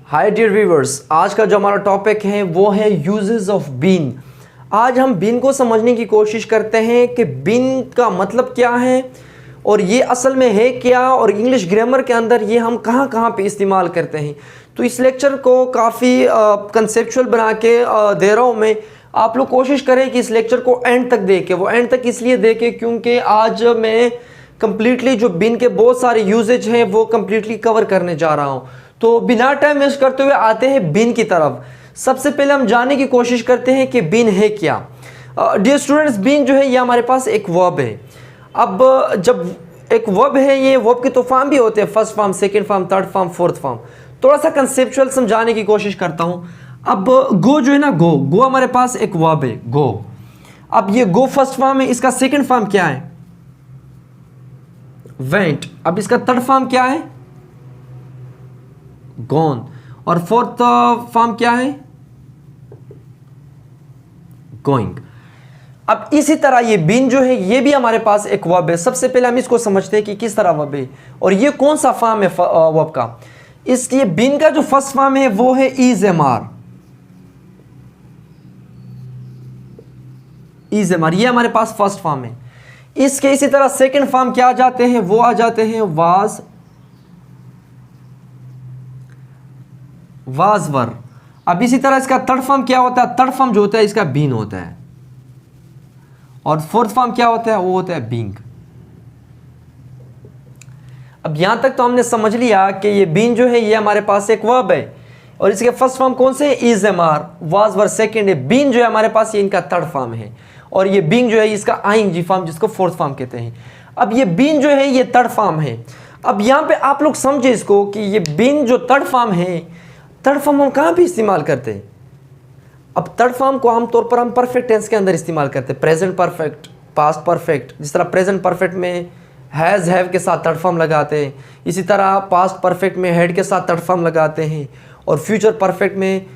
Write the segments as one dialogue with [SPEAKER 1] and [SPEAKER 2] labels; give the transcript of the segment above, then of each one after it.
[SPEAKER 1] Hi dear viewers, आज का जो हमारा टॉपिक है वो है यूजेस ऑफ बीन। आज हम बीन को समझने की कोशिश करते हैं कि बीन का मतलब क्या है और ये असल में है क्या, और इंग्लिश ग्रामर के अंदर ये हम कहाँ कहाँ पे इस्तेमाल करते हैं। तो इस लेक्चर को काफ़ी कंसेप्चुअल बना के दे रहा हूँ मैं। आप लोग कोशिश करें कि इस लेक्चर को एंड तक देखें। वो एंड तक इसलिए देखें क्योंकि आज मैं कंप्लीटली जो बीन के बहुत सारे यूजेज हैं वो कंप्लीटली कवर करने जा रहा हूँ। तो बिना टाइम वेस्ट करते हुए आते हैं बीन की तरफ। सबसे पहले हम जानने की कोशिश करते हैं कि बीन है क्या। डियर स्टूडेंट्स, बीन जो है ये हमारे पास एक वर्ब है। अब जब एक वर्ब है, ये वर्ब के तो फॉर्म भी होते हैं, first form, second form, third form, fourth form. थोड़ा सा कंसेप्चुअल समझाने की कोशिश करता हूँ। अब गो जो है ना, गो हमारे पास एक वर्ब है, गो। अब ये गो फर्स्ट फॉर्म है, इसका सेकंड फॉर्म क्या है? वेंट। अब इसका थर्ड फॉर्म क्या है? गॉन। और फोर्थ फॉर्म क्या है? गोइंग। अब इसी तरह ये बीन जो है ये भी हमारे पास एक वर्ब है। सबसे पहले हम इसको समझते हैं कि किस तरह वर्ब है और ये कौन सा फॉर्म है वर्ब का। इसलिए बीन का जो फर्स्ट फॉर्म है वो है is am are. Is am are ये हमारे पास फर्स्ट फॉर्म है। इसके इसी तरह सेकंड फॉर्म क्या आ जाते हैं? वो आ जाते हैं वाज, वाज वर। अब इसी तरह इसका थर्ड फॉर्म क्या होता है? थर्ड फॉर्म जो होता है इसका बीन होता है। और फोर्थ फॉर्म क्या होता है? वो होता है बीइंग। अब यहां तक तो हमने समझ लिया कि ये बीन जो है ये हमारे पास एक वर्ब है और इसके फर्स्ट फॉर्म कौन से? Is am are, was were second है। बीन जो है हमारे पास ये इनका थर्ड फॉर्म है और ये बीइंग जो है इसका आईएनजी फॉर्म, जिसको फोर्थ फॉर्म कहते हैं। अब ये बीन जो है ये थर्ड फॉर्म है। अब यहां पे आप लोग समझे इसको कि ये बीन जो थर्ड फॉर्म है, थर्ड फॉर्म हम कहां पे इस्तेमाल करते हैं? अब थर्ड फॉर्म को आमतौर पर हम परफेक्ट टेंस के अंदर इस्तेमाल करते हैं। Present perfect, past perfect. जिस तरह प्रेजेंट परफेक्ट में हैज़, हैव के साथ थर्ड फॉर्म लगाते हैं, इसी तरह पास्ट परफेक्ट में हैड के साथ थर्ड फॉर्म लगाते हैं और फ्यूचर परफेक्ट में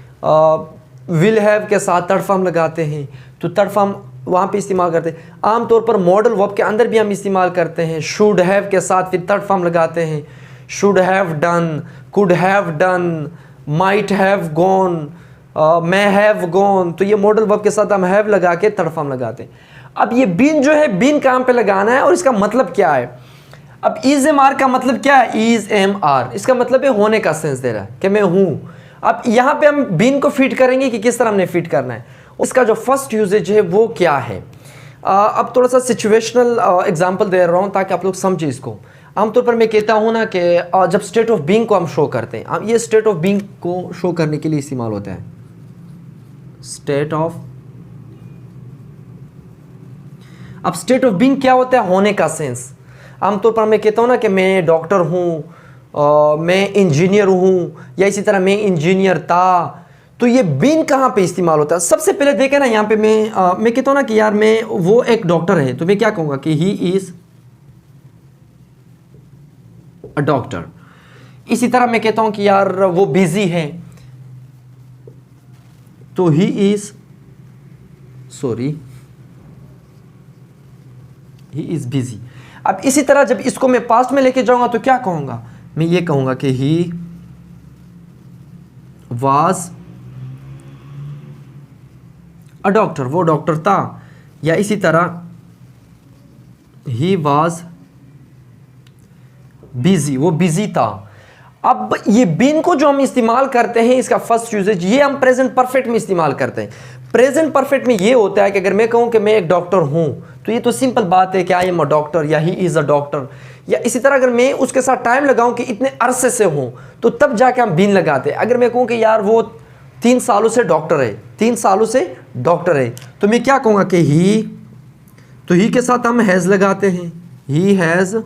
[SPEAKER 1] विल हैव के साथ थर्ड फॉर्म लगाते हैं। तो थर्ड फॉर्म वहाँ पे इस्तेमाल करते हैं। आमतौर पर मॉडल वर्ब के अंदर भी हम इस्तेमाल करते हैं। शुड हैव के साथ फिर थर्ड फॉर्म लगाते हैं। Should have done, could have done, might have gone, may have gone. तो ये मॉडल वर्ब के साथ हम हैव लगा के थर्ड फॉर्म लगाते हैं। अब ये बीन जो है, बीन कहाँ पे लगाना है और इसका मतलब क्या है? अब इज एम आर का मतलब क्या है? इज एम आर इसका मतलब है होने का सेंस दे रहा है कि मैं हूँ। अब यहाँ पे हम बीन को फिट करेंगे कि किस तरह हमने फिट करना है। उसका जो फर्स्ट यूजेज है वो क्या है? अब थोड़ा सा सिचुएशनल एग्जांपल दे रहा हूँ ताकि आप लोग समझे इसको। आमतौर पर मैं कहता हूँ ना कि जब स्टेट ऑफ बीइंग को हम शो करते हैं, ये स्टेट ऑफ बीइंग को शो करने के लिए इस्तेमाल होता है। स्टेट ऑफ, अब स्टेट ऑफ बीइंग क्या होता है? होने का सेंस। आमतौर पर मैं कहता हूँ ना कि मैं डॉक्टर हूँ, मैं इंजीनियर हूँ, या इसी तरह मैं इंजीनियर था। तो ये बीन कहाँ पे इस्तेमाल होता है? सबसे पहले देखें ना, यहाँ पे मैं कहता हूँ ना कि यार मैं, वो एक डॉक्टर है, तो मैं क्या कहूँगा कि ही इज अ डॉक्टर। इसी तरह मैं कहता हूँ कि यार वो बिजी है, तो he is, sorry, he is busy. अब इसी तरह जब इसको मैं पास्ट में लेके जाऊंगा तो क्या कहूंगा? मैं ये कहूंगा कि ही वाज अ डॉक्टर, वो डॉक्टर था। या इसी तरह ही वाज बिजी, वो बिजी था। अब ये बीन को जो हम इस्तेमाल करते हैं, इसका फर्स्ट यूजेज ये हम प्रेजेंट परफेक्ट में इस्तेमाल करते हैं। प्रेजेंट परफेक्ट में ये होता है कि अगर मैं कहूं कि मैं एक डॉक्टर हूं, तो ये तो सिंपल बात है कि आई एम अ डॉक्टर या ही इज अ डॉक्टर। या इसी तरह अगर मैं उसके साथ टाइम लगाऊं कि इतने अरसे से हूं, तो तब जाके हम बीन लगाते हैं। अगर मैं कहूं कि यार वो 3 सालों से डॉक्टर है, 3 सालों से डॉक्टर है, तो मैं क्या कहूंगा कि ही, तो ही के साथ हम हैज लगाते हैं, ही हैज,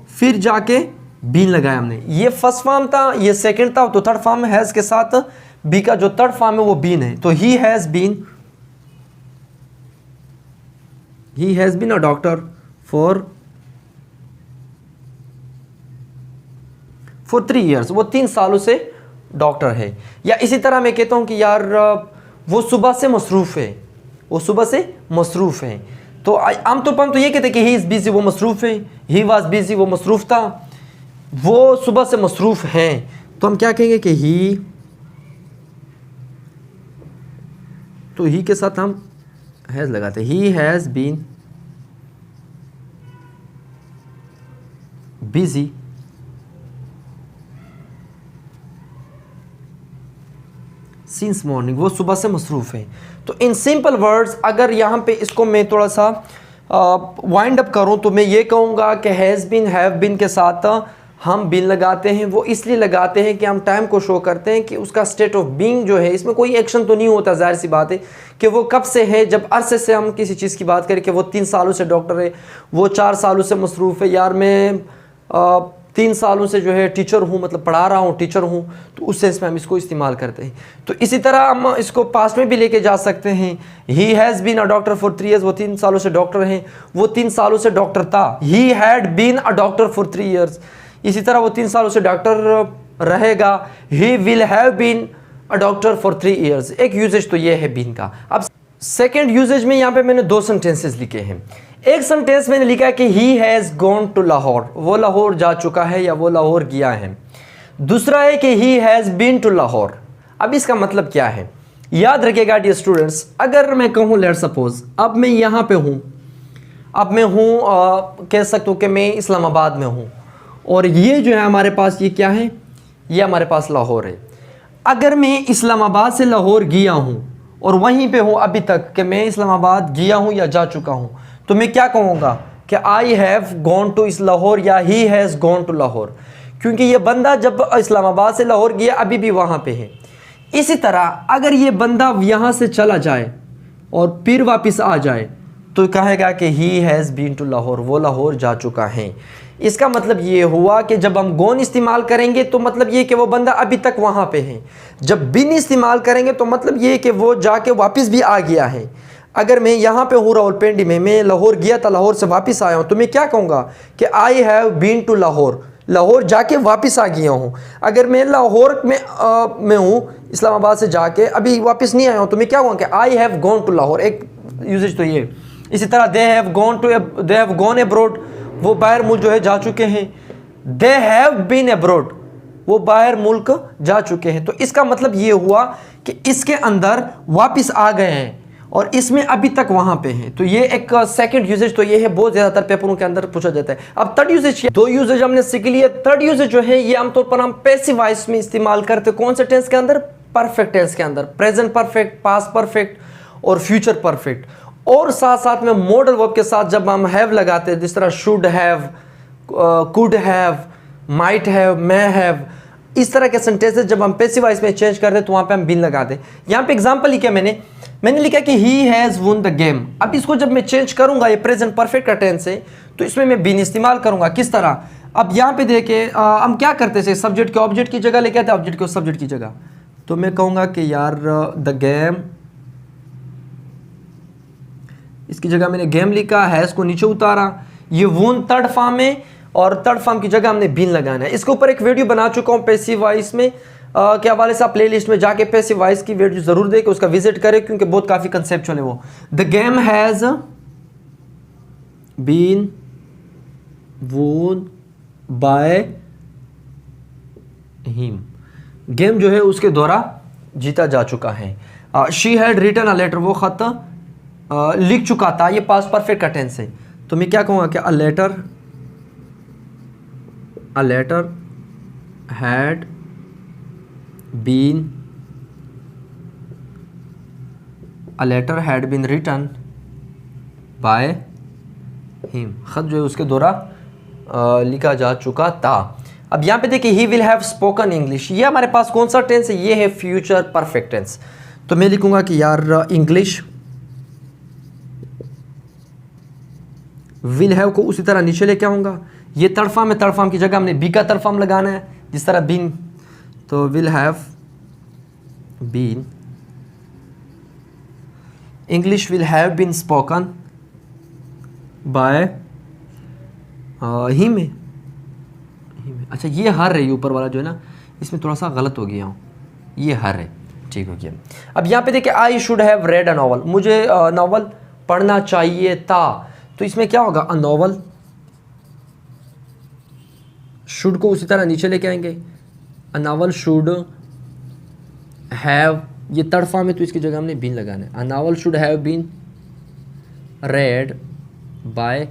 [SPEAKER 1] फिर जाके बीन लगाया हमने। ये फर्स्ट फॉर्म था, ये सेकंड था, तो थर्ड फॉर्म हैज के साथ बी का जो थर्ड फॉर्म है वो बीन है। तो he has been, he has been a doctor for 3 years, वो 3 सालों से डॉक्टर है। या इसी तरह मैं कहता हूं कि यार वो सुबह से मसरूफ है, वो सुबह से मसरूफ है। तो आमतौर पर हम तो ये कहते हैं कि ही इज बिजी, वो मसरूफ है। ही वाज बिजी, वो मसरूफ था। वो सुबह से मसरूफ हैं, तो हम क्या कहेंगे कि ही तो ही के साथ हम हैज़ लगाते हैं, he has been busy since morning, वो सुबह से मसरूफ़ है। तो इन सिंपल वर्ड्स अगर यहाँ पे इसको मैं थोड़ा सा वाइंड अप करूँ तो मैं ये कहूँगा कि हैज़ बीन, हैव बीन के साथ हम बीन लगाते हैं। वो इसलिए लगाते हैं कि हम टाइम को शो करते हैं कि उसका स्टेट ऑफ बीइंग जो है, इसमें कोई एक्शन तो नहीं होता, जाहिर सी बात है कि वो कब से है। जब अरसे से हम किसी चीज़ की बात करें कि वो 3 सालों से डॉक्टर है, वो 4 सालों से मसरूफ़ है, यार मैं 3 सालों से जो है टीचर हूँ, मतलब पढ़ा रहा हूँ, टीचर हूँ, तो उस सेंस में हम इसको इस्तेमाल करते हैं। तो इसी तरह हम इसको पास्ट में भी लेके जा सकते हैं। He has been a doctor for 3 years, वो 3 सालों से डॉक्टर हैं, वो 3 सालों से डॉक्टर था। He had been a doctor for 3 years, इसी तरह वो 3 सालों से डॉक्टर रहेगा। He will have been a doctor for 3 years। एक यूजेज तो ये है बीन का। अब सेकेंड यूजेज में यहाँ पे मैंने 2 सेंटेंसेस लिखे हैं। एक सेंटेंस मैंने लिखा है कि he has gone to Lahore, वो लाहौर जा चुका है या वो लाहौर गया है। दूसरा है कि he has been to Lahore. अब इसका मतलब क्या है, याद रखिएगा डियर स्टूडेंट्स, अगर मैं कहूँ लेट्स सपोज अब मैं यहाँ पे हूँ, अब मैं हूँ कह सकता हूँ कि मैं इस्लामाबाद में हूँ, और ये जो है हमारे पास ये क्या है, ये हमारे पास लाहौर है। अगर मैं इस्लामाबाद से लाहौर गया हूँ और वहीं पे हूँ अभी तक कि मैं इस्लामाबाद गया हूँ या जा चुका हूँ, तो मैं क्या कहूँगा कि आई हैव गॉन टू इस लाहौर या he has gone to Lahore, क्योंकि ये बंदा जब इस्लामाबाद से लाहौर गया अभी भी वहाँ पे है। इसी तरह अगर ये बंदा यहाँ से चला जाए और फिर वापस आ जाए तो कहेगा कि he has been to Lahore, वो लाहौर जा चुका है। इसका मतलब ये हुआ कि जब हम गॉन इस्तेमाल करेंगे तो मतलब ये कि वो बंदा अभी तक वहाँ पे है। जब बिन इस्तेमाल करेंगे तो मतलब ये कि वो जाके वापस भी आ गया है। अगर मैं यहाँ पे हूँ रावलपिंडी में, मैं लाहौर गया था, लाहौर से वापस आया हूँ, तो मैं क्या कहूँगा कि I have been to Lahore, Lahore जाके वापस आ गया हूँ। अगर मैं लाहौर में हूँ इस्लामाबाद से जाके अभी वापस नहीं आया हूँ, तो मैं क्या कहूँगा कि I have gone to Lahore. एक यूजेज तो ये। इसी तरह दे हैव गॉन एब्रोड, वो बाहर मुल्क जो है जा चुके हैं। दे हैव बीन एब्रोड, वो बाहर मुल्क जा चुके हैं। तो इसका मतलब ये हुआ कि इसके अंदर वापस आ गए हैं और इसमें अभी तक वहां पे हैं। तो ये एक सेकंड यूजेज तो ये है, बहुत ज़्यादातर पेपरों के अंदर पूछा जाता है। अब थर्ड यूजेज, 2 यूजेज हमने सीख लिए। थर्ड यूजेज जो है ये आमतौर पर हम पैसिव वॉइस में इस्तेमाल करते हैं। कौन से टेंस के अंदर? परफेक्ट टेंस के अंदर, प्रेजेंट परफेक्ट, पास्ट परफेक्ट और फ्यूचर परफेक्ट। और साथ साथ में मॉडल वर्ब के साथ जब हम हैव लगाते हैं, जिस तरह should have, could have, might have, may have, इस तरह के सेंटेंसेस जब हम पैसिव वॉइस में चेंज करते हैं तो वहाँ पे हम बीन लगाते हैं। यहाँ पे एग्जांपल लिखा मैंने लिखा कि he has won the game. अब इसको जब मैं चेंज करूँगा, ये प्रेजेंट परफेक्ट का टेंस है, तो इसमें मैं बीन इस्तेमाल करूँगा। किस तरह? अब यहाँ पे देखे हम क्या करते थे, सब्जेक्ट के ऑब्जेक्ट की जगह लेके आते, ऑब्जेक्ट को सब्जेक्ट की जगह। तो मैं कहूँगा कि यार द गेम, इसकी जगह मैंने गेम लिखा, हैज़ को नीचे उतारा, ये वोन थर्ड फॉर्म है और थर्ड फॉर्म की जगह हमने बीन लगाना है। इसके ऊपर एक वीडियो बना चुका हूँ पैसिव वॉइस में, के हवाले से आप प्ले लिस्ट में जाके पैसिव वॉइस की वीडियो जरूर देखें, उसका विजिट करें, क्योंकि बहुत काफ़ी कंसेप्चुअल है वो। The game has been won by him, गेम जो है उसके द्वारा जीता जा चुका है। She had written a letter, वो खत लिख चुका था, ये पास्ट परफेक्ट का टेंस है। तो मैं क्या कहूँगा कि a letter had been, a letter had been written by him, खत जो है उसके द्वारा लिखा जा चुका था। अब यहाँ पे देखिए ही विल हैव स्पोकन इंग्लिश, ये हमारे पास कौन सा टेंस है? ये है फ्यूचर परफेक्ट टेंस। तो मैं लिखूंगा कि यार इंग्लिश विल हैव को उसी तरह नीचे लेके आऊँगा। ये थर्ड फॉर्म है, थर्ड फॉर्म की जगह हमने बी का थर्ड फॉर्म लगाना है, जिस तरह बीन। तो will have been, English will have been spoken by him. अच्छा ये हर है, ऊपर वाला जो है ना, इसमें थोड़ा सा गलत हो गया हूँ, ये हर है, ठीक हो गया। अब यहाँ पे देखिए I should have read a novel, मुझे नॉवल पढ़ना चाहिए था। तो इसमें क्या होगा? अ नॉवल, शुड को उसी तरह नीचे लेके आएंगे, अ नॉवल शुड हैव ये थर्ड फॉर्म है तो इसकी जगह हमने बीन लगाना है। A novel should have been read by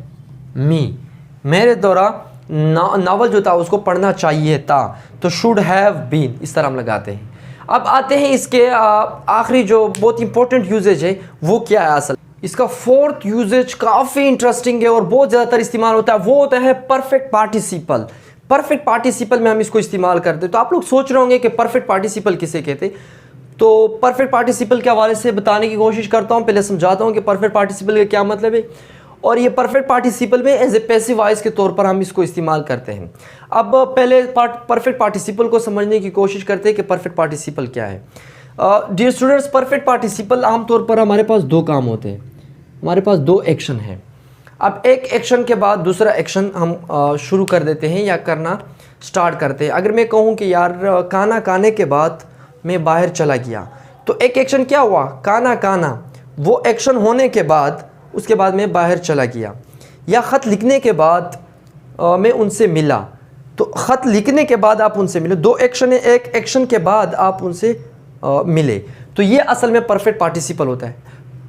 [SPEAKER 1] me, मेरे द्वारा नावल जो था उसको पढ़ना चाहिए था, तो शुड हैव बीन इस तरह हम लगाते हैं। अब आते हैं इसके आखिरी जो बहुत इंपॉर्टेंट यूजेज है वो क्या है असल। इसका फोर्थ यूजेज काफ़ी इंटरेस्टिंग है और बहुत ज़्यादातर इस्तेमाल होता है, वो होता है परफेक्ट पार्टिसिपल। परफेक्ट पार्टिसिपल में हम इसको इस्तेमाल करते हैं। तो आप लोग सोच रहे होंगे कि परफेक्ट पार्टिसिपल किसे कहते, तो परफेक्ट पार्टिसिपल के हवाले से बताने की कोशिश करता हूँ। पहले समझाता हूँ कि परफेक्ट पार्टिसिपल का क्या मतलब है, और ये परफेक्ट पार्टिसिपल में एज ए पैसिव वॉइस के तौर पर हम इसको इस्तेमाल करते हैं। अब पहले परफेक्ट पार्टिसिपल को समझने की कोशिश करते हैं कि परफेक्ट पार्टिसिपल क्या है। डियर स्टूडेंट्स, परफेक्ट पार्टिसिपल आमतौर पर हमारे पास दो काम होते हैं, हमारे पास दो एक्शन है। अब एक एक्शन के बाद दूसरा एक्शन हम शुरू कर देते हैं या करना स्टार्ट करते हैं। अगर मैं कहूँ कि यार खाना खाने के बाद मैं बाहर चला गया, तो एक एक्शन क्या हुआ, खाना खाना, वो एक्शन होने के बाद उसके बाद मैं बाहर चला गया। या ख़त लिखने के बाद मैं उनसे मिला, तो ख़त लिखने के बाद आप उनसे मिले, दो एक्शन है, एक एक्शन के बाद आप उनसे मिले, तो ये असल में परफेक्ट पार्टिसिपल होता है।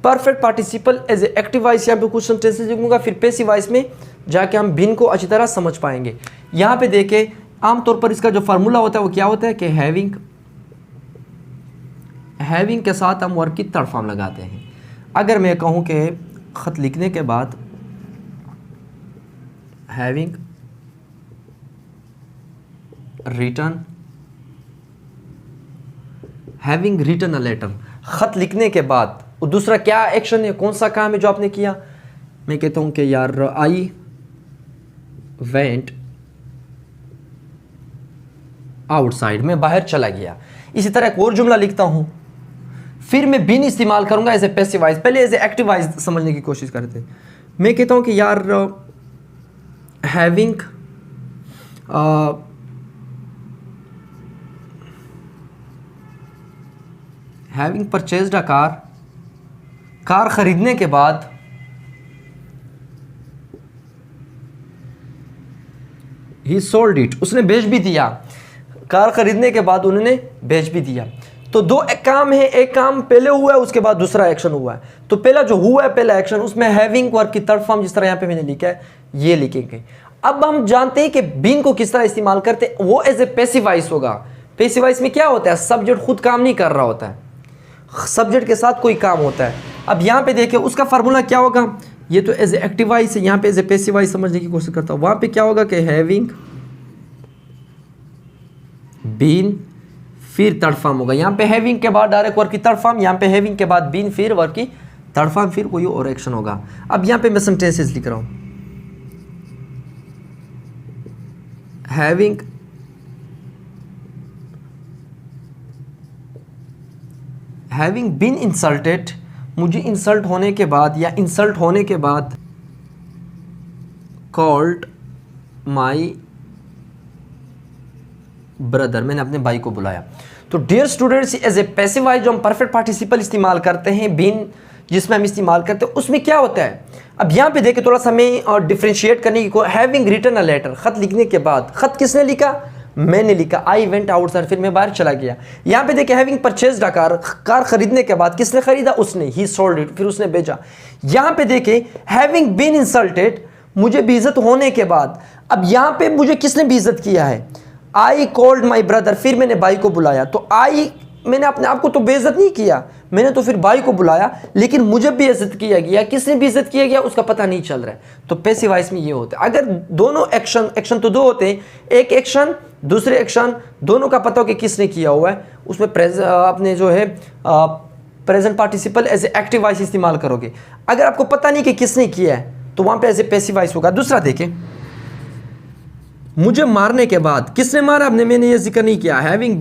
[SPEAKER 1] Perfect participle as a active voice, यहाँ पे कुछ सेंटेंसेस लिखूंगा, फिर पैसिव वॉइस में जाके हम बिन को अच्छी तरह समझ पाएंगे। यहाँ पे देखें आमतौर पर इसका जो फार्मूला होता है वो क्या होता है कि हैविंग के साथ हम वर्ब की थर्ड फॉर्म लगाते हैं। अगर मैं कहूँ कि ख़त लिखने के बाद हैविंग रिटन अ लेटर, ख़त लिखने के बाद, और दूसरा क्या एक्शन है, कौन सा काम है जो आपने किया, मैं कहता हूँ कि यार आई वेंट आउटसाइड, मैं बाहर चला गया। इसी तरह एक और जुमला लिखता हूँ, फिर मैं बिन इस्तेमाल करूंगा एज ए पैसिव वॉइस। पहले एज ए एक्टिव वॉइस समझने की कोशिश करते हैं। मैं कहता हूँ कि यार हैविंग परचेज्ड अ कार खरीदने के बाद ही सोल्ड इट, उसने बेच भी दिया। कार खरीदने के बाद उन्होंने बेच भी दिया। तो दो एक काम है, एक काम पहले हुआ है उसके बाद दूसरा एक्शन हुआ है। तो पहला जो हुआ है पहला एक्शन, उसमें हैविंग वर्ब की थर्ड फॉर्म जिस तरह यहाँ पे मैंने लिखा है ये लिखेंगे। अब हम जानते हैं कि बीन को किस तरह इस्तेमाल करते हैं, वो एज ए पैसिव वॉइस होगा। पैसिव वॉइस में क्या होता है, सब्जेक्ट खुद काम नहीं कर रहा होता है, सब्जेक्ट के साथ कोई काम होता है। अब यहाँ पे देखिए उसका फार्मूला क्या होगा, ये तो एज ए एक्टिव वॉइस है, यहाँ पे एज ए पैसिव वॉइस समझने की कोशिश करता हूँ। वहाँ पे क्या होगा कि हैविंग बीन फिर थर्ड फॉर्म होगा। यहाँ पे हैविंग के बाद डायरेक्ट वर्ब की थर्ड फॉर्म, यहाँ पे हैविंग के बाद बीन फिर वर्ब की थर्ड फॉर्म, फिर कोई और एक्शन होगा। अब यहाँ पे मैं सेंटेंसेस लिख रहा हूँ, हैविंग बीन इंसल्टेड, मुझे इंसल्ट होने के बाद या इंसल्ट होने के बाद कॉल्ड माई ब्रदर, मैंने अपने भाई को बुलाया। तो dear students, as a passive voice जो हम परफेक्ट पार्टिसिपल इस्तेमाल करते हैं, बीन जिसमें हम इस्तेमाल करते हैं, उसमें क्या होता है। अब यहाँ पे देखिए थोड़ा सा हमें डिफ्रेंशिएट करने की कोशिश। हैविंग रिटन अ लेटर, खत लिखने के बाद, खत किसने लिखा, मैंने लिखा। आई वेंट आउटसाइड, फिर मैं बाहर चला गया। यहाँ पे देखिए हैविंग परचेज्ड अ कार खरीदने के बाद किसने खरीदा, उसने, ही सोल्ड इट, फिर उसने बेचा। यहाँ पे देखिए हैविंग बीन इंसल्टेड, मुझे बेइज्जत होने के बाद। अब यहाँ पे मुझे किसने बेइज्जत किया है, आई कॉल्ड माई ब्रदर, फिर मैंने भाई को बुलाया। तो आई, मैंने अपने आप को तो बेइज्जत नहीं किया, मैंने तो फिर भाई को बुलाया, लेकिन मुझे बेइज्जत किया गया, किसने बेइज्जत किया गया उसका पता नहीं चल रहा है। तो पैसिव वॉइस में ये होता है। अगर दोनों एक्शन तो दो होते हैं, एक एक्शन दूसरे एक्शन, दोनों का पता हो कि किसने किया हुआ है, उसमें अपने जो है present participle as a active voice इस्तेमाल करोगे। अगर आपको पता नहीं कि किसने किया है तो वहां पे एज ए पैसिव वॉइस होगा। दूसरा देखें, मुझे मारने के बाद किसने मारा, मैंने ये जिक्र नहीं किया। हैविंग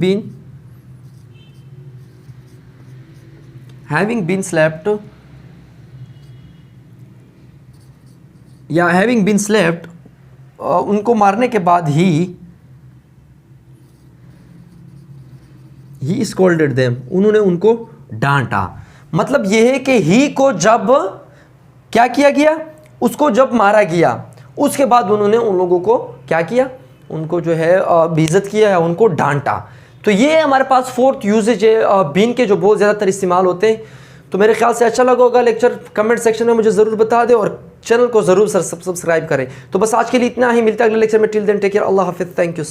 [SPEAKER 1] बीन स्लेप्ट या हैविंग बीन स्लेप्ट, उनको मारने के बाद ही स्कोल्डेड देम, उन्होंने उनको डांटा। मतलब यह है कि ही को जब क्या किया गया, उसको जब मारा गया, उसके बाद उन्होंने उन लोगों को क्या किया, उनको जो है बेइज्जत किया या उनको डांटा। तो ये हमारे पास 4th यूजेज है बीन के, जो बहुत ज़्यादातर इस्तेमाल होते हैं। तो मेरे ख्याल से अच्छा लगा होगा लेक्चर, कमेंट सेक्शन में मुझे ज़रूर बता दें और चैनल को ज़रूर सब्सक्राइब करें। तो बस आज के लिए इतना ही, मिलता है अगले लेक्चर में। टिल देन टेक केयर, अल्लाह हाफिज़, थैंक यू।